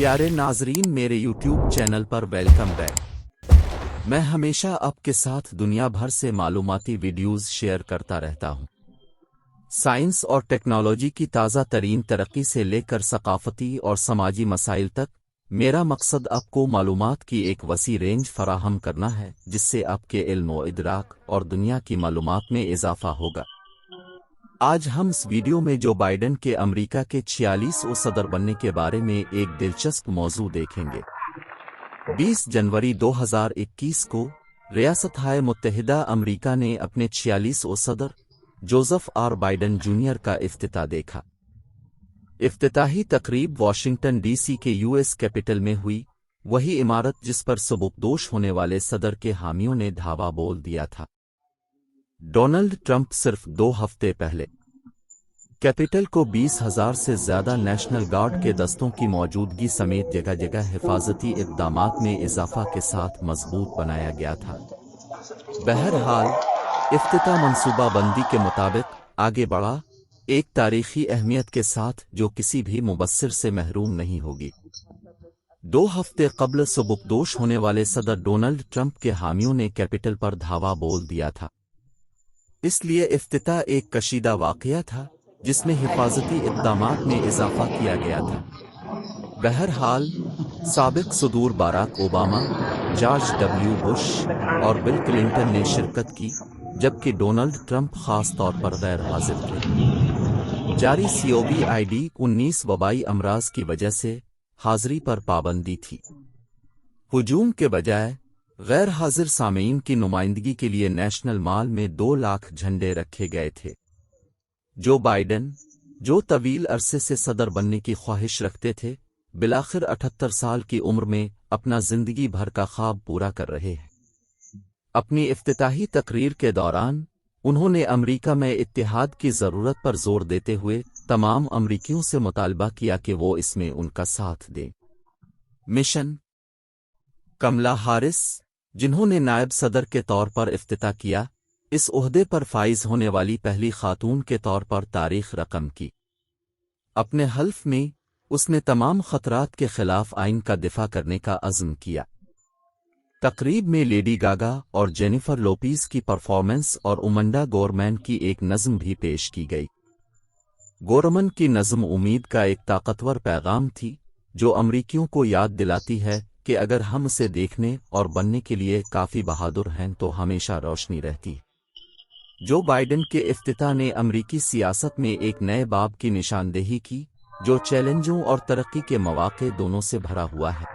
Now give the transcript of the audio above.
प्यारे नाजरीन, मेरे यूट्यूब चैनल पर वेलकम बैक। मैं हमेशा आपके साथ दुनिया भर से मालूमाती वीडियोस शेयर करता रहता हूं। साइंस और टेक्नोलॉजी की ताज़ा तरीन तरक्की से लेकर सकाफती और समाजी मसाइल तक, मेरा मकसद आपको मालूमात की एक वसी रेंज फराहम करना है, जिससे आपके इल्म व इदराक और दुनिया की मालूमात में इजाफा होगा। आज हम इस वीडियो में जो बाइडेन के अमेरिका के 46वें सदर बनने के बारे में एक दिलचस्प मौजू देखेंगे। 20 जनवरी 2021 को रियासत-ए मुत्तहिदा अमेरिका ने अपने 46वें सदर जोसेफ आर बाइडेन जूनियर का इफ्तिताह देखा। इफ्तिताही तकरीब वाशिंगटन डीसी के यूएस कैपिटल में हुई, वही इमारत जिस पर सबकदोश होने वाले सदर के हामियों ने धावा बोल दिया था। डोनाल्ड ट्रंप सिर्फ 2 हफ्ते पहले कैपिटल को 20,000 से ज्यादा नेशनल गार्ड के दस्तों की मौजूदगी समेत जगह जगह हिफाजती इक़दामात में इजाफा के साथ मजबूत बनाया गया था। बहरहाल, इफ्तिताह मंसूबाबंदी के मुताबिक आगे बढ़ा, एक तारीखी अहमियत के साथ जो किसी भी मुबस्सिर से महरूम नहीं होगी। 2 हफ्ते कबल सबकदोश होने वाले सदर डोनाल्ड ट्रंप के हामियों ने कैपिटल पर धावा बोल दिया था। इसलिए इफ्तिताह एक कशीदा वाक़या था, जिसमें हिफाजती इक़दामात में इजाफा किया गया था। बहरहाल, साबिक सदूर Barack Obama, George W Bush और बिल क्लिंटन ने शिरकत की, जबकि डोनाल्ड ट्रंप खास तौर पर गैर हाजिर थे। जारी COVID-19 वबाई अमराज की वजह से हाज़िरी पर पाबंदी थी। हुजूम के बजाय गैर हाजिर सामीन की नुमाइंदगी के लिए नेशनल मॉल में 2 लाख झंडे रखे गए थे। जो बाइडेन, जो तवील अरसे से सदर बनने की ख्वाहिश रखते थे, बिलाखिर 78 साल की उम्र में अपना जिंदगी भर का ख्वाब पूरा कर रहे हैं। अपनी इफ्तिताही तकरीर के दौरान उन्होंने अमेरिका में इत्तेहाद की ज़रूरत पर जोर देते हुए तमाम अमरीकियों से मुतालबा किया कि वो इसमें उनका साथ दें। मिशन कमला हारिस, जिन्होंने नायब सदर के तौर पर इफ्तिताह किया, इस ओहदे पर फाइज होने वाली पहली खातून के तौर पर तारीख रकम की। अपने हल्फ में उसने तमाम खतरात के खिलाफ आइन का दिफा करने का अज़्म किया। तकरीब में लेडी गागा और जेनिफर लोपेज की परफॉर्मेंस और उमंडा गोरमैन की एक नज़्म भी पेश की गई। गोरमन की नज़्म उम्मीद का एक ताकतवर पैगाम थी, जो अमरीकियों को याद दिलाती है कि अगर हम उसे देखने और बनने के लिए काफ़ी बहादुर हैं तो हमेशा रोशनी रहती है। जो बाइडेन के इफ्तिताह ने अमरीकी सियासत में एक नए बाब की निशानदेही की, जो चैलेंजों और तरक्की के मौक़े दोनों से भरा हुआ है।